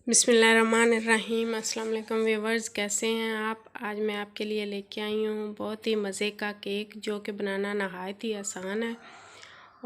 बिस्मिल्लाहिर्रहमानिर्रहीम। अस्सलाम वालेकुम व्यूवर्स, कैसे हैं आप। आज मैं आपके लिए लेके आई हूँ बहुत ही मज़े का केक जो कि बनाना नहायत ही आसान है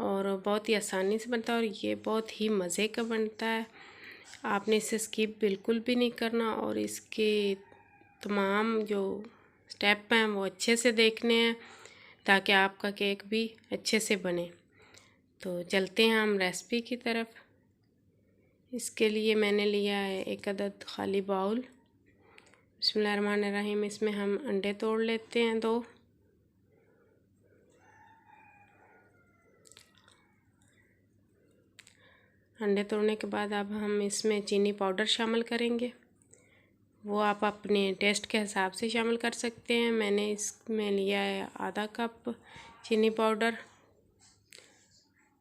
और बहुत ही आसानी से बनता है और ये बहुत ही मज़े का बनता है। आपने इसे स्किप बिल्कुल भी नहीं करना और इसके तमाम जो स्टेप हैं वो अच्छे से देखने हैं ताकि आपका केक भी अच्छे से बने। तो चलते हैं हम रेसिपी की तरफ। इसके लिए मैंने लिया है एक अदद खाली बाउल। बिस्मिल्लाहिर्रहमानिर्रहीम। इसमें हम अंडे तोड़ लेते हैं 2। अंडे तोड़ने के बाद अब हम इसमें चीनी पाउडर शामिल करेंगे। वो आप अपने टेस्ट के हिसाब से शामिल कर सकते हैं। मैंने इसमें लिया है आधा कप चीनी पाउडर।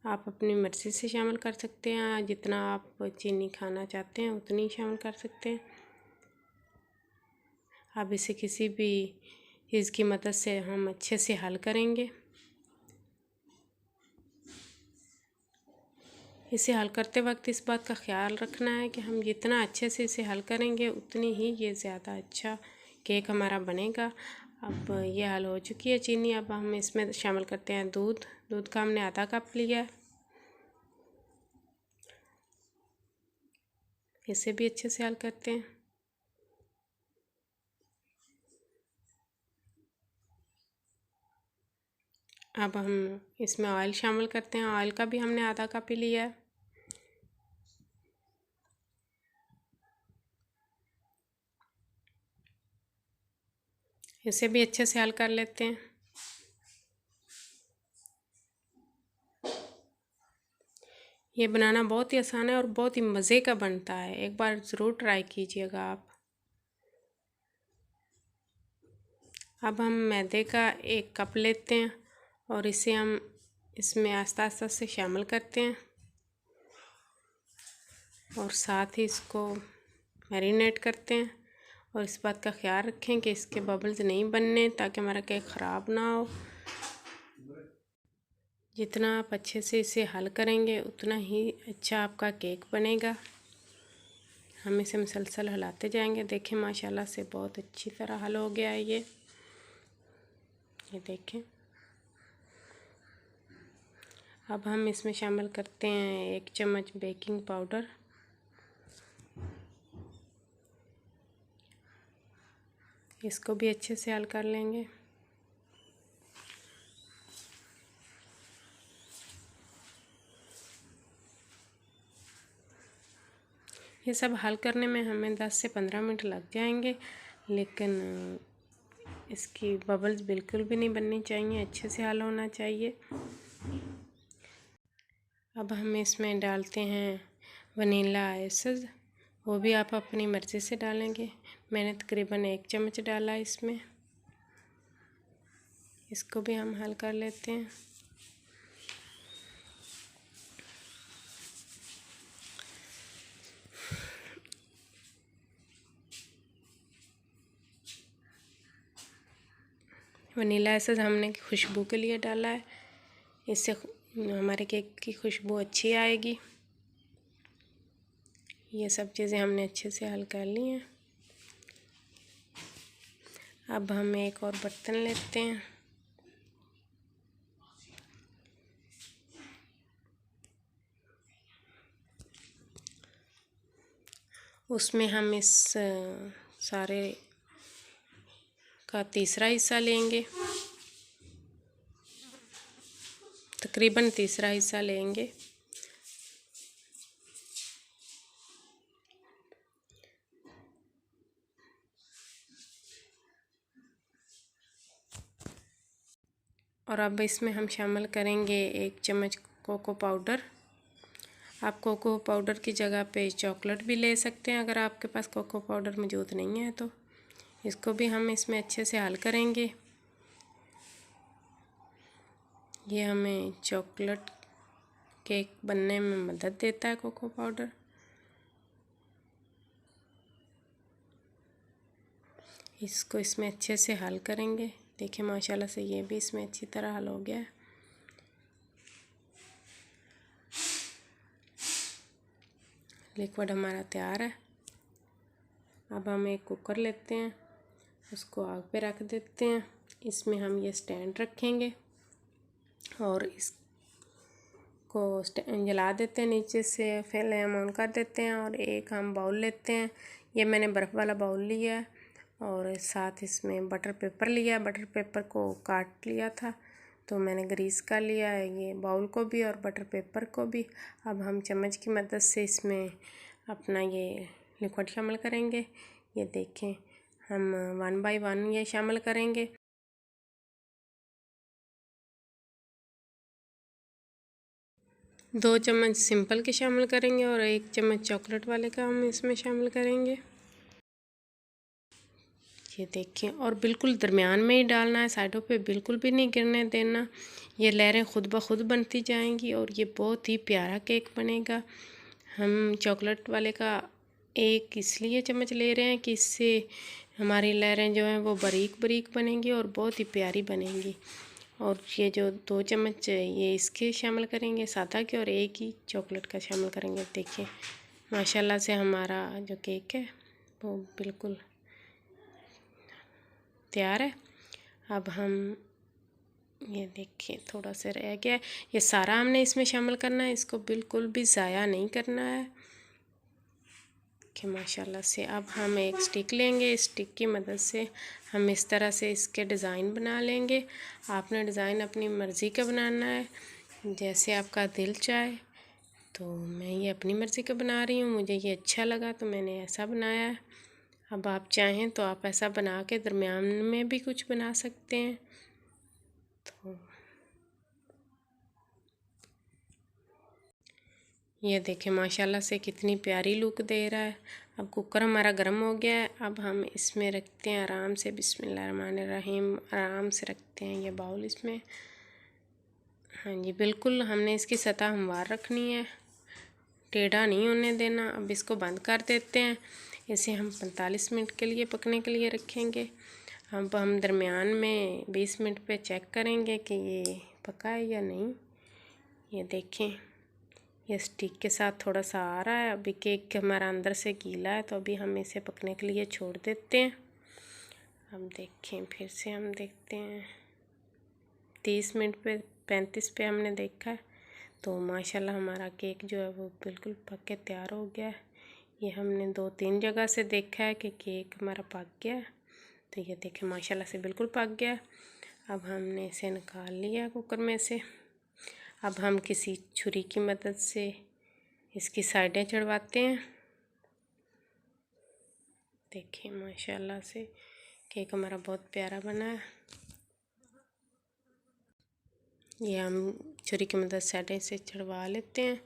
आप अपनी मर्ज़ी से शामिल कर सकते हैं, जितना आप चीनी खाना चाहते हैं उतनी शामिल कर सकते हैं। अब इसे किसी भी चीज़ की मदद से हम अच्छे से हल करेंगे। इसे हल करते वक्त इस बात का ख़्याल रखना है कि हम जितना अच्छे से इसे हल करेंगे उतनी ही ये ज़्यादा अच्छा केक हमारा बनेगा। अब ये हल हो चुकी है चीनी। अब हम इसमें शामिल करते हैं दूध। दूध का हमने आधा कप लिया है। इसे भी अच्छे से हल करते हैं। अब हम इसमें ऑयल शामिल करते हैं। ऑयल का भी हमने आधा कप ही लिया है। इसे भी अच्छे से हल कर लेते हैं। ये बनाना बहुत ही आसान है और बहुत ही मज़े का बनता है। एक बार ज़रूर ट्राई कीजिएगा आप। अब हम मैदे का 1 कप लेते हैं और इसे हम इसमें आस्ता आस्ता से शामिल करते हैं और साथ ही इसको मैरिनेट करते हैं। और इस बात का ख्याल रखें कि इसके बबल्स नहीं बनने, ताकि हमारा केक ख़राब ना हो। जितना आप अच्छे से इसे हल करेंगे उतना ही अच्छा आपका केक बनेगा। हम इसे मुसलसल हिलाते जाएंगे। देखें माशाल्लाह से बहुत अच्छी तरह हल हो गया है ये देखें। अब हम इसमें शामिल करते हैं 1 चम्मच बेकिंग पाउडर। इसको भी अच्छे से हल कर लेंगे। ये सब हल करने में हमें 10 से 15 मिनट लग जाएंगे, लेकिन इसकी बबल्स बिल्कुल भी नहीं बननी चाहिए, अच्छे से हल होना चाहिए। अब हम इसमें डालते हैं वनीला एसेंस। वो भी आप अपनी मर्ज़ी से डालेंगे। मैंने तकरीबन 1 चम्मच डाला है इसमें। इसको भी हम हल कर लेते हैं। वनीला एसेंस हमने खुशबू के लिए डाला है। इससे हमारे केक की खुशबू अच्छी आएगी। ये सब चीज़ें हमने अच्छे से हल कर ली हैं। अब हम एक और बर्तन लेते हैं। उसमें हम इस सारे का तीसरा हिस्सा लेंगे। तकरीबन तीसरा हिस्सा लेंगे। और अब इसमें हम शामिल करेंगे 1 चम्मच कोको पाउडर। आप कोको पाउडर की जगह पे चॉकलेट भी ले सकते हैं अगर आपके पास कोको पाउडर मौजूद नहीं है तो। इसको भी हम इसमें अच्छे से हल करेंगे। ये हमें चॉकलेट केक बनने में मदद देता है कोको पाउडर। इसको इसमें अच्छे से हल करेंगे। देखिए माशाल्लाह से ये भी इसमें अच्छी तरह हल हो गया है। लिक्विड हमारा तैयार है। अब हम एक कुकर लेते हैं, उसको आग पे रख देते हैं। इसमें हम ये स्टैंड रखेंगे और इसको जला देते हैं नीचे से, फ्लेम ऑन कर देते हैं। और एक हम बाउल लेते हैं, ये मैंने बर्फ़ वाला बाउल लिया है और साथ इसमें बटर पेपर लिया। बटर पेपर को काट लिया था तो मैंने ग्रीस कर लिया है ये बाउल को भी और बटर पेपर को भी। अब हम चम्मच की मदद से इसमें अपना ये लिक्विड शामिल करेंगे। ये देखें, हम 1 बाय 1 ये शामिल करेंगे। दो चम्मच सिंपल के शामिल करेंगे और 1 चम्मच चॉकलेट वाले का हम इसमें शामिल करेंगे। ये देखिए, और बिल्कुल दरमियान में ही डालना है, साइडों पे बिल्कुल भी नहीं गिरने देना। ये लहरें खुद ब खुद बनती जाएंगी और ये बहुत ही प्यारा केक बनेगा। हम चॉकलेट वाले का एक इसलिए चम्मच ले रहे हैं कि इससे हमारी लहरें जो हैं वो बारीक बारीक बनेंगी और बहुत ही प्यारी बनेंगी। और ये जो 2 चम्मच ये इसके शामिल करेंगे सादा के और 1 ही चॉकलेट का शामिल करेंगे। देखिए माशाल्लाह से हमारा जो केक है वो बिल्कुल तैयार है। अब हम ये देखिए थोड़ा सा रह गया है, ये सारा हमने इसमें शामिल करना है, इसको बिल्कुल भी ज़ाया नहीं करना है कि माशाल्लाह से। अब हम एक स्टिक लेंगे, स्टिक की मदद से हम इस तरह से इसके डिज़ाइन बना लेंगे। आपने डिज़ाइन अपनी मर्ज़ी का बनाना है, जैसे आपका दिल चाहे। तो मैं ये अपनी मर्ज़ी का बना रही हूँ, मुझे ये अच्छा लगा तो मैंने ऐसा बनाया है। अब आप चाहें तो आप ऐसा बना के दरमियान में भी कुछ बना सकते हैं। तो ये देखें माशाल्लाह से कितनी प्यारी लुक दे रहा है। अब कुकर हमारा गर्म हो गया है, अब हम इसमें रखते हैं आराम से, बिस्मिल्लाहिर्रहमानिर्रहीम, आराम से रखते हैं ये बाउल इसमें। हाँ जी, बिल्कुल हमने इसकी सतह हमवार रखनी है, टेढ़ा नहीं होने देना। अब इसको बंद कर देते हैं, इसे हम 45 मिनट के लिए पकने के लिए रखेंगे। अब हम दरमियान में 20 मिनट पे चेक करेंगे कि ये पका है या नहीं। ये देखें, ये स्टिक के साथ थोड़ा सा आ रहा है। अभी केक हमारा अंदर से गीला है तो अभी हम इसे पकने के लिए छोड़ देते हैं। अब देखें, फिर से हम देखते हैं 30 मिनट पे 35 पे हमने देखा है तो माशाल्लाह हमारा केक जो है वो बिल्कुल पक के तैयार हो गया है। ये हमने 2-3 जगह से देखा है कि केक हमारा पक गया है। तो ये देखें माशाल्लाह से बिल्कुल पक गया है। अब हमने इसे निकाल लिया कुकर में से। अब हम किसी छुरी की मदद से इसकी साइडें चढ़वाते हैं। देखिए माशाल्लाह से केक हमारा बहुत प्यारा बना है। ये हम छुरी की मदद साइडें से चढ़वा लेते हैं।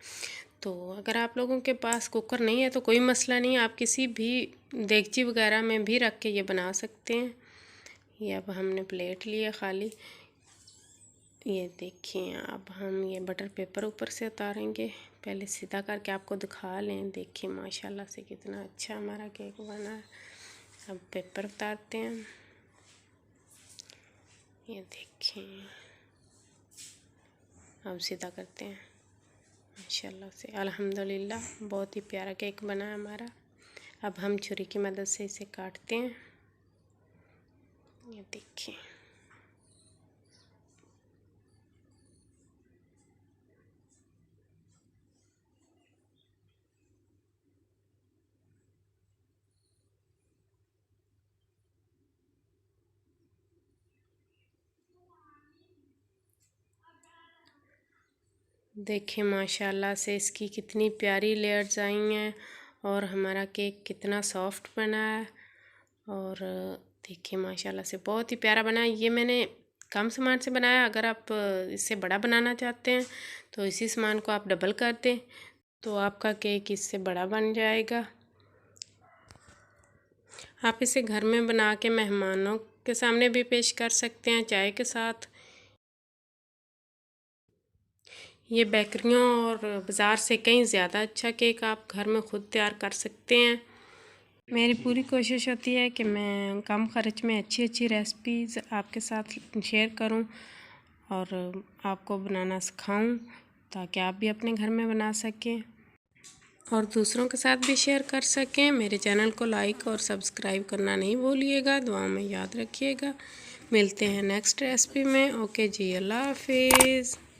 तो अगर आप लोगों के पास कुकर नहीं है तो कोई मसला नहीं, आप किसी भी देगची वगैरह में भी रख के ये बना सकते हैं। ये अब हमने प्लेट लिया खाली। ये देखिए, अब हम ये बटर पेपर ऊपर से उतारेंगे, पहले सीधा करके आपको दिखा लें। देखिए माशाल्लाह से कितना अच्छा हमारा केक बना है। अब पेपर उतारते हैं। ये देखिए, अब सीधा करते हैं। माशाल्लाह से अल्हम्दुलिल्लाह बहुत ही प्यारा केक बना है हमारा। अब हम छुरी की मदद से इसे काटते हैं। ये देखिए, देखिए माशाल्लाह से इसकी कितनी प्यारी लेयर्स आई हैं और हमारा केक कितना सॉफ्ट बना है। और देखिए माशाल्लाह से बहुत ही प्यारा बना है। ये मैंने कम सामान से बनाया, अगर आप इससे बड़ा बनाना चाहते हैं तो इसी सामान को आप डबल कर दें तो आपका केक इससे बड़ा बन जाएगा। आप इसे घर में बना के मेहमानों के सामने भी पेश कर सकते हैं चाय के साथ। ये बेकरियों और बाज़ार से कहीं ज़्यादा अच्छा केक आप घर में ख़ुद तैयार कर सकते हैं। मेरी पूरी कोशिश होती है कि मैं कम ख़र्च में अच्छी अच्छी रेसिपीज़ आपके साथ शेयर करूं और आपको बनाना सिखाऊं ताकि आप भी अपने घर में बना सकें। और दूसरों के साथ भी शेयर कर सकें। मेरे चैनल को लाइक और सब्सक्राइब करना नहीं भूलिएगा। दुआ में याद रखिएगा। मिलते हैं नेक्स्ट रेसिपी में। ओके जी, अल्लाह हाफिज़।